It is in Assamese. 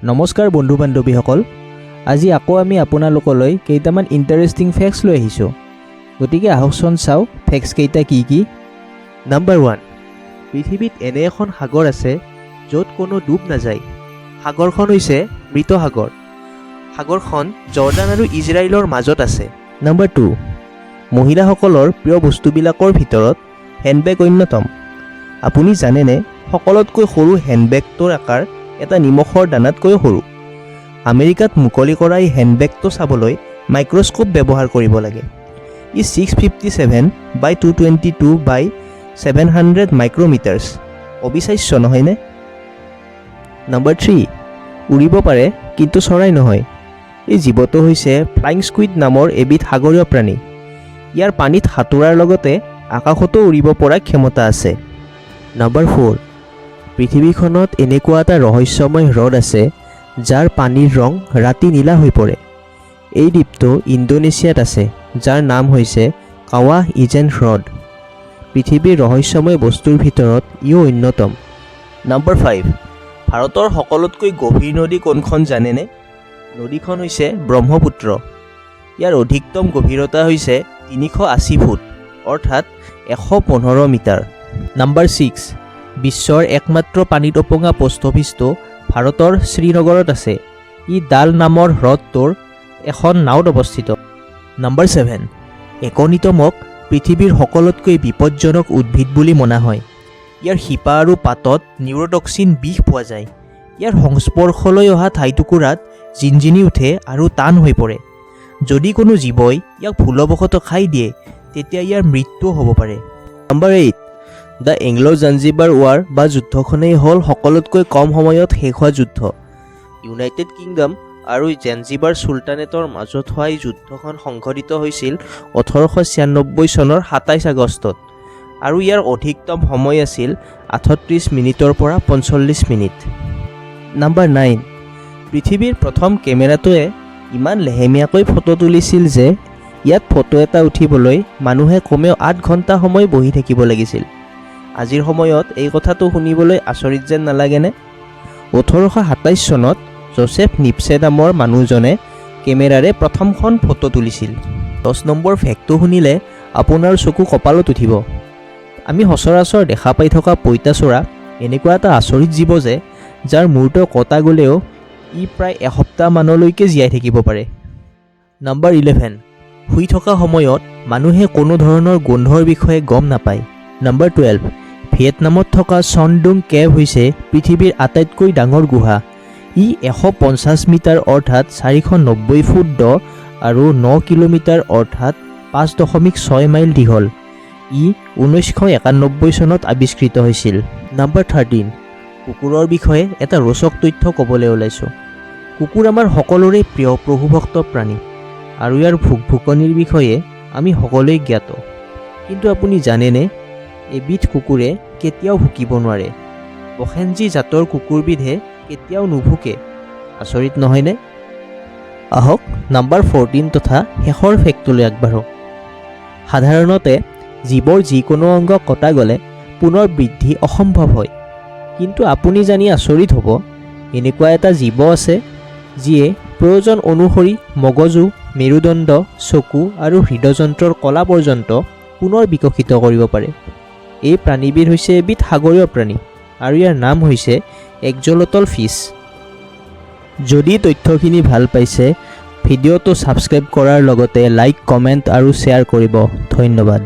নমস্কাৰ বন্ধু বান্ধৱীসকল, আজি আকৌ আমি আপোনালোকলৈ কেইটামান ইণ্টাৰেষ্টিং ফেক্টছ লৈ আহিছোঁ। গতিকে আহকচোন চাওঁ ফেক্টছ কেইটা কি কি। নাম্বাৰ 1, পৃথিৱীত এনে এখন সাগৰ আছে য'ত কোনো ডুব নাযায়। সাগৰখন হৈছে মৃত সাগৰ। সাগৰখন জৰ্ডান আৰু ইজৰাইলৰ মাজত আছে। নাম্বাৰ 2, মহিলাসকলৰ প্ৰিয় বস্তুবিলাকৰ ভিতৰত হেণ্ডবেগ অন্যতম। আপুনি জানেনে সকলোতকৈ সৰু হেণ্ডবেগটোৰ আকাৰ এটা নিমখৰ দানাতকৈ সৰু। আমেৰিকাত মুকলি কৰা এই হেণ্ডবেগটো চাবলৈ মাইক্ৰস্কোপ ব্যৱহাৰ কৰিব লাগে। ই 657/222/700 মাইক্ৰমিটাৰ্ছ। অবিশ্বাস্য নহয়নে? নাম্বাৰ 3, উৰিব পাৰে কিন্তু চৰাই নহয়। এই জীৱটো হৈছে ফ্লাইং স্কুইড নামৰ এবিধ সাগৰীয় প্ৰাণী। ইয়াৰ পানীত সাঁতোৰাৰ লগতে আকাশতো উৰিব পৰা ক্ষমতা আছে। নাম্বাৰ 4, পৃথিৱীখনত এনেকুৱা এটা ৰহস্যময় হ্ৰদ আছে যাৰ পানীৰ ৰং ৰাতি নীলা হৈ পৰে। এই দ্বীপটো ইণ্ডোনেছিয়াত আছে, যাৰ নাম হৈছে কাৱাহ ইজেন হ্ৰদ। পৃথিৱীৰ ৰহস্যময় বস্তুৰ ভিতৰত ইও অন্যতম। নাম্বাৰ 5, ভাৰতৰ সকলোতকৈ গভীৰ নদী কোনখন জানেনে? নদীখন হৈছে ব্ৰহ্মপুত্ৰ। ইয়াৰ অধিকতম গভীৰতা হৈছে 380 ফুট, অৰ্থাৎ 115 মিটাৰ। নাম্বাৰ 6, বিশ্বৰ একমাত্ৰ পানীত উপঙা পোষ্ট অফিচটো ভাৰতৰ শ্ৰীনগৰত আছে। ই ডাল নামৰ হ্ৰদটোৰ এখন নাওত অৱস্থিত। নাম্বাৰ 7, একনিতমক পৃথিৱীৰ সকলোতকৈ বিপদজনক উদ্ভিদ বুলি মনা হয়। ইয়াৰ শিপা আৰু পাতত নিউৰটক্সিন বিষ পোৱা যায়। ইয়াৰ সংস্পৰ্শলৈ অহা ঠাইটুকুৰাত জিনজিনি উঠে আৰু টান হৈ পৰে। যদি কোনো জীৱই ইয়াক ভুলবশতঃ খাই দিয়ে তেতিয়া ইয়াৰ মৃত্যুও হ'ব পাৰে। নাম্বাৰ 8, দ্য এংলো-জাঞ্জিবাৰ ৱাৰ বা যুদ্ধখনেই হ'ল সকলোতকৈ কম সময়ত শেষ হোৱা যুদ্ধ। ইউনাইটেড কিংডম আৰু জাঞ্জিবাৰ চুলতানেটৰ মাজত হোৱা এই যুদ্ধখন সংঘটিত হৈছিল 1896 চনৰ 27 আগষ্টত আৰু ইয়াৰ অধিকতম সময় আছিল 38 মিনিটৰ পৰা 45 মিনিট। নাম্বাৰ 9, পৃথিৱীৰ প্ৰথম কেমেৰাটোৱে ইমান লেহেমীয়াকৈ ফটো তুলিছিল যে ইয়াত ফটো এটা উঠিবলৈ মানুহে কমেও 8 ঘণ্টা সময় বহি থাকিব লাগিছিল। আজিৰ সময়ত এই কথাটো শুনিবলৈ আচৰিত যেন নালাগেনে? 1827 চনত জোচেফ নিপছে নামৰ মানুহজনে কেমেৰাৰে প্ৰথমখন ফটো তুলিছিল। 10 নম্বৰ ফেক্টটো শুনিলে আপোনাৰ চকু কঁপালত উঠিব। আমি সচৰাচৰ দেখা পাই থকা পঁইতাচোৰা এনেকুৱা এটা আচৰিত জীৱ যে যাৰ মূৰটো কটা গ'লেও ই প্ৰায় এসপ্তাহমানলৈকে জীয়াই থাকিব পাৰে। নাম্বাৰ 11, শুই থকা সময়ত মানুহে কোনো ধৰণৰ গোন্ধৰ বিষয়ে গম নাপায়। নাম্বাৰ 12, ভিয়েটনামত থকা চনডুং কেভ হৈছে পৃথিৱীৰ আটাইতকৈ ডাঙৰ গুহা। ই 150 মিটাৰ অৰ্থাৎ 490 ফুট দ আৰু 9 কিলোমিটাৰ অৰ্থাৎ 5.6 মাইল দীঘল। ই 1991 চনত আৱিষ্কৃত হৈছিল। নাম্বাৰ 13, কুকুৰৰ বিষয়ে এটা ৰোচক তথ্য ক'বলৈ ওলাইছোঁ। কুকুৰ আমাৰ সকলোৰে প্ৰিয় প্ৰভুভক্ত প্ৰাণী আৰু ইয়াৰ ভুকভুকনিৰ বিষয়ে আমি সকলোৱে জ্ঞাত। কিন্তু আপুনি জানেনে এবিধ কুকুৰে কেতিয়াও ভুকিব নোৱাৰে। বখেঞ্জি জাতৰ কুকুৰবিধে কেতিয়াও নুভুকে। আচৰিত নহয়নে? আহক নাম্বাৰ 14 তথা শেষৰ ফেক্টলৈ আগবাঢ়ো। সাধাৰণতে জীৱৰ যিকোনো অংগ কটা গ'লে পুনৰ বৃদ্ধি অসম্ভৱ হয়। কিন্তু আপুনি জানি আচৰিত হ'ব, এনেকুৱা এটা জীৱ আছে যিয়ে প্ৰয়োজন অনুসৰি মগজু, মেৰুদণ্ড, চকু আৰু হৃদযন্ত্ৰৰ কলা পৰ্যন্ত পুনৰ বিকশিত কৰিব পাৰে। এই প্ৰাণীবিধ হৈছে এবিধ সাগৰীয় প্ৰাণী আৰু ইয়াৰ নাম হৈছে এক্সলটল ফিছ। যদি তথ্যখিনি ভাল পাইছে, ভিডিঅ'টো ছাবস্ক্ৰাইব কৰাৰ লগতে লাইক, কমেণ্ট আৰু শ্বেয়াৰ কৰিব। ধন্যবাদ।